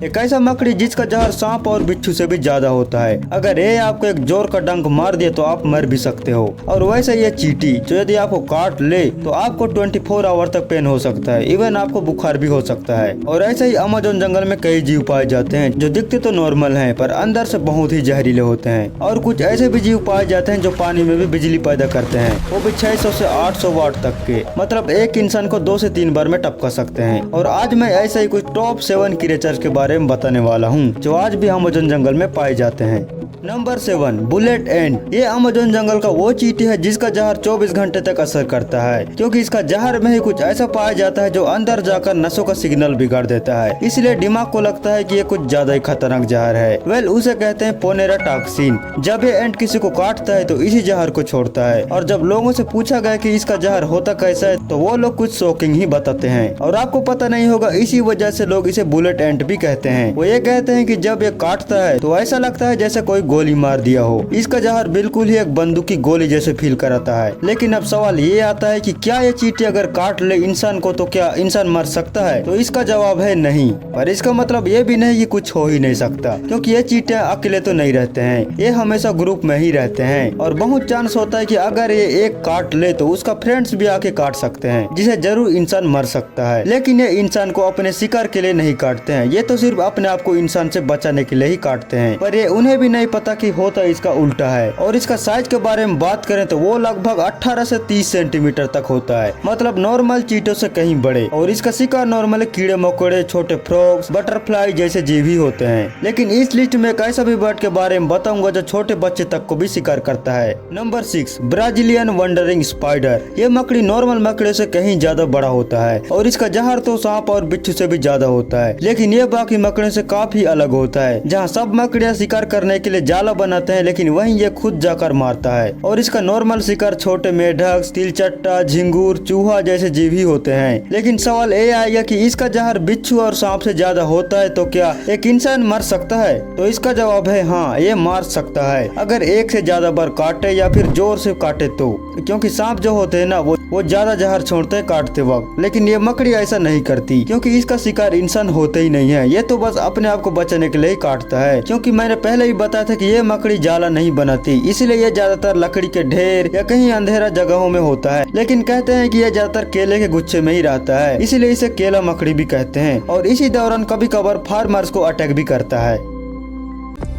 एक ऐसा मकड़ी जिसका जहर सांप और बिच्छू से भी ज्यादा होता है। अगर ये आपको एक जोर का डंक मार दिए तो आप मर भी सकते हो। और वैसे ये चींटी जो यदि आपको काट ले तो आपको 24 आवर तक पेन हो सकता है, इवन आपको बुखार भी हो सकता है। और ऐसे ही अमेज़न जंगल में कई जीव पाए जाते हैं जो दिखते तो नॉर्मल हैं पर अंदर से बहुत ही जहरीले होते हैं। और कुछ ऐसे भी जीव पाए जाते हैं जो पानी में भी बिजली पैदा करते हैं, वो भी 600 से 800 वाट तक के, मतलब एक इंसान को 2 से 3 बार में टपका सकते हैं। और आज मैं ऐसे ही कुछ टॉप 7 क्रिएचर्स के बारे में बताने वाला हूँ जो आज भी अमेज़न जंगल में पाए जाते हैं। नंबर 7, बुलेट एंट। ये अमेज़न जंगल का वो चींटी है जिसका जहर 24 घंटे तक असर करता है, क्योंकि इसका जहर में ही कुछ ऐसा पाया जाता है जो अंदर जाकर नसों का सिग्नल बिगाड़ देता है। इसलिए दिमाग को लगता है कि ये कुछ ज्यादा ही खतरनाक जहर है। वेल, उसे कहते हैं पोनेरा टॉक्सिन। जब ये एंट किसी को काटता है तो इसी जहर को छोड़ता है। और जब लोगों से पूछा गया कि इसका जहर होता कैसा है तो वो लोग कुछ शॉकिंग ही बताते हैं। और आपको पता नहीं होगा, इसी वजह से लोग इसे बुलेट एंट भी कहते हैं। वो ये कहते हैं कि जब ये काटता है तो ऐसा लगता है जैसे कोई गोली मार दिया हो। इसका जहर बिल्कुल ही एक बंदूक की गोली जैसे फील कराता है। लेकिन अब सवाल ये आता है कि क्या ये चींटी अगर काट ले इंसान को तो क्या इंसान मर सकता है? तो इसका जवाब है नहीं। पर इसका मतलब ये भी नहीं कि कुछ हो ही नहीं सकता, क्योंकि ये चींटियां अकेले तो नहीं रहते हैं, ये हमेशा ग्रुप में ही रहते हैं। और बहुत चांस होता है कि अगर ये एक काट ले तो उसका फ्रेंड्स भी आके काट सकते हैं, जिसे जरूर इंसान मर सकता है। लेकिन ये इंसान को अपने शिकार के लिए नहीं काटते हैं, ये तो सिर्फ अपने आप को इंसान से बचाने के लिए ही काटते हैं। पर ये उन्हें भी नहीं पता कि होता इसका उल्टा है। और इसका साइज के बारे में बात करें तो वो लगभग 18 से 30 सेंटीमीटर तक होता है, मतलब नॉर्मल चींटों से कहीं बड़े। और इसका शिकार नॉर्मली कीड़े मकोड़े, छोटे फ्रॉग्स, बटरफ्लाई जैसे जीव ही होते हैं। लेकिन इस लिस्ट में एक ऐसा भी बर्ड के बारे में बताऊंगा जो छोटे बच्चे तक को भी शिकार करता है। Number 6, Brazilian wondering spider. ये मकड़ी नॉर्मल मकड़े से कहीं ज्यादा बड़ा होता है और इसका जहर तो सांप और बिच्छू से भी ज्यादा होता है। लेकिन ये बाकी मकड़े से काफी अलग होता है। जहाँ सब मकड़ियाँ शिकार करने के लिए जाला बनाते हैं, लेकिन वहीं ये खुद जाकर मारता है। और इसका नॉर्मल शिकार छोटे मेढक, तिलचट्टा, झिंगुर, चूहा जैसे जीव ही होते हैं। लेकिन सवाल ये आएगा कि इसका जहर बिच्छू और सांप से ज्यादा होता है तो क्या एक इंसान मर सकता है? तो इसका जवाब है हाँ, ये मार सकता है अगर एक से ज्यादा बार काटे या फिर जोर से काटे तो। क्योंकि सांप जो होते हैं ना वो ज्यादा जहर छोड़ते हैं काटते वक्त, लेकिन ये मकड़ी ऐसा नहीं करती, क्योंकि इसका शिकार इंसान होते ही नहीं है। ये तो बस अपने आप को बचाने के लिए ही काटता है। क्योंकि मैंने पहले ही बताया था कि ये मकड़ी जाला नहीं बनाती, इसलिए ये ज्यादातर लकड़ी के ढेर या कहीं अंधेरा जगहों में होता है। लेकिन कहते हैं कि ये ज्यादातर केले के गुच्छे में ही रहता है, इसलिए इसे केला मकड़ी भी कहते हैं। और इसी दौरान कभी कभार फार्मर्स को अटैक भी करता है।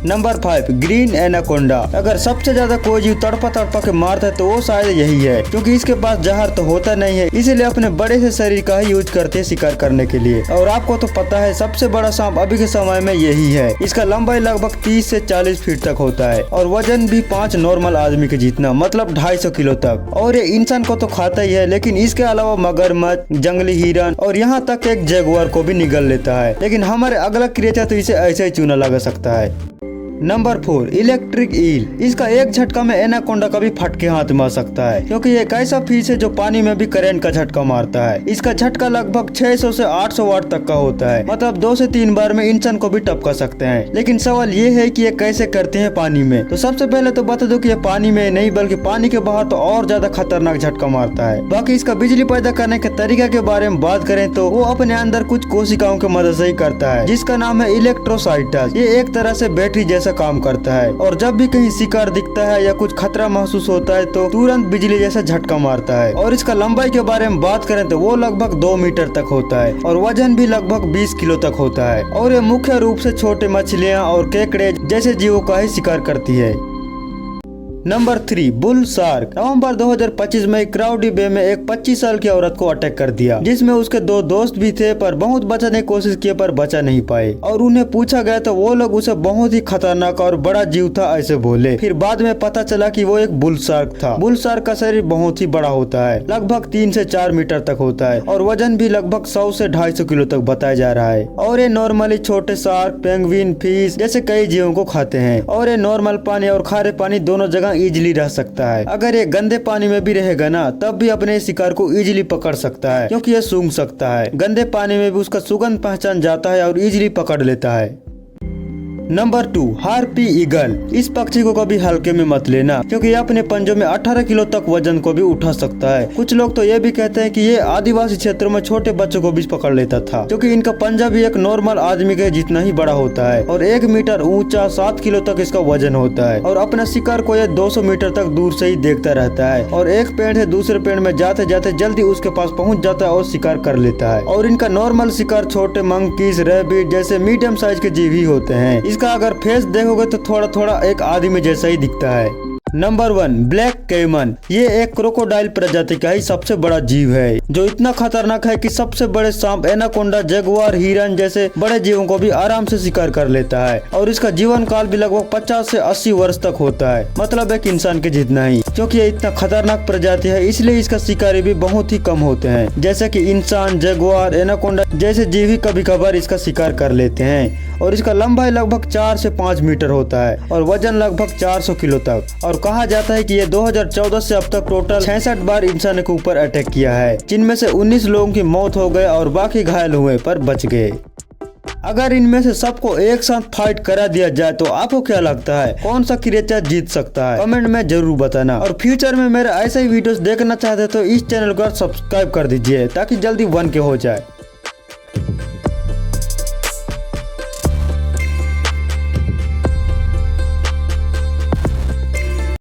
Number 5, green anaconda. अगर सबसे ज्यादा कोई जीव तड़पा तड़पा के मारता है तो वो शायद यही है, क्योंकि इसके पास जहर तो होता नहीं है, इसीलिए अपने बड़े से शरीर का ही यूज करते हैं शिकार करने के लिए। और आपको तो पता है सबसे बड़ा सांप अभी के समय में यही है। इसका लंबाई लगभग 30 से 40 फीट तक होता है और वजन भी 5 नॉर्मल आदमी के जितना, मतलब 250 किलो तक। और ये इंसान को तो खाता ही है, लेकिन इसके अलावा मगरमच्छ, जंगली हिरन और यहाँ तक एक जगुआर को भी निगल लेता है। लेकिन हमारे अगला क्रिएचर तो इसे ऐसे ही चूना लगा सकता है। Number 4, electric eel. इसका एक झटका में एनाकोंडा का भी फट के हाथ मार सकता है, क्योंकि ये एक ऐसा फिश है जो पानी में भी करंट का झटका मारता है। इसका झटका लगभग 600 से 800 वाट तक का होता है, मतलब 2 से 3 बार में इंसान को भी टपका सकते हैं। लेकिन सवाल ये है कि ये कैसे करते हैं पानी में। तो सबसे पहले तो बता दो कि ये पानी में नहीं बल्कि पानी के बाहर तो और ज्यादा खतरनाक झटका मारता है। बाकी इसका बिजली पैदा करने के तरीका के बारे में बात करें तो वो अपने अंदर कुछ कोशिकाओं की मदद से ही करता है, जिसका नाम है इलेक्ट्रोसाइटस। ये एक तरह से बैटरी जैसा काम करता है और जब भी कहीं शिकार दिखता है या कुछ खतरा महसूस होता है तो तुरंत बिजली जैसा झटका मारता है। और इसका लंबाई के बारे में बात करें तो वो लगभग 2 मीटर तक होता है और वजन भी लगभग 20 किलो तक होता है। और ये मुख्य रूप से छोटे मछलियाँ और केकड़े जैसे जीवों का ही शिकार करती है। Number 3, bull shark. नवंबर 2025 में क्राउडी बे में एक 25 साल की औरत को अटैक कर दिया, जिसमें उसके 2 दोस्त भी थे, पर बहुत बचाने की कोशिश किए पर बचा नहीं पाए। और उन्हें पूछा गया तो वो लोग उसे बहुत ही खतरनाक और बड़ा जीव था ऐसे बोले। फिर बाद में पता चला कि वो एक बुल शार्क था। बुल शार्क का शरीर बहुत ही बड़ा होता है, लगभग 3 से 4 मीटर तक होता है और वजन भी लगभग 100 से 250 किलो तक बताया जा रहा है। और ये नॉर्मली छोटे शार्क, पेंगुइन, फिश जैसे कई जीवों को खाते हैं। और ये नॉर्मल पानी और खारे पानी दोनों जगह इजीली रह सकता है। अगर ये गंदे पानी में भी रहेगा ना तब भी अपने शिकार को इजीली पकड़ सकता है, क्योंकि ये सूंघ सकता है। गंदे पानी में भी उसका सुगंध पहचान जाता है और इजीली पकड़ लेता है। Number 2, harpy eagle. इस पक्षी को कभी हल्के में मत लेना, क्योंकि ये अपने पंजों में 18 किलो तक वजन को भी उठा सकता है। कुछ लोग तो ये भी कहते हैं कि ये आदिवासी क्षेत्रों में छोटे बच्चों को भी पकड़ लेता था, क्योंकि इनका पंजा भी एक नॉर्मल आदमी के जितना ही बड़ा होता है और 1 मीटर ऊंचा, 7 किलो तक इसका वजन होता है और अपने शिकार को ये 200 मीटर तक दूर से ही देखता रहता है और एक पेड़ से दूसरे पेड़ में जाते जाते जल्दी उसके पास पहुंच जाता है और शिकार कर लेता है। और इनका नॉर्मल शिकार छोटे मंकीज, रैबिट जैसे मीडियम साइज के जीव ही होते हैं। इसका अगर फेस देखोगे तो थोड़ा थोड़ा एक आदमी जैसा ही दिखता है। Number 1, black caiman. ये एक क्रोकोडाइल प्रजाति का ही सबसे बड़ा जीव है, जो इतना खतरनाक है कि सबसे बड़े सांप, एनाकोंडा, जगुआर, हिरन जैसे बड़े जीवों को भी आराम से शिकार कर लेता है और इसका जीवन काल भी लगभग 50 से 80 वर्ष तक होता है, मतलब एक इंसान के जितना ही। क्योंकि ये इतना खतरनाक प्रजाति है, इसलिए इसका शिकारी भी बहुत ही कम होते हैं, जैसे कि इंसान, जगुआर, एनाकोंडा जैसे जीव ही कभी कभार इसका शिकार कर लेते हैं। और इसका लंबाई लगभग 4 से 5 मीटर होता है और वजन लगभग 400 किलो तक। और कहा जाता है कि ये 2014 से अब तक टोटल 66 बार इंसान के ऊपर अटैक किया है, जिनमें से 19 लोगों की मौत हो गई और बाकी घायल हुए पर बच गए। अगर इनमें से सबको एक साथ फाइट करा दिया जाए तो आपको क्या लगता है, कौन सा क्रिएचर जीत सकता है? कमेंट में जरूर बताना। और फ्यूचर में मेरे ऐसे ही वीडियोस देखना चाहते तो इस चैनल को सब्सक्राइब कर दीजिए ताकि जल्दी 1K हो जाए।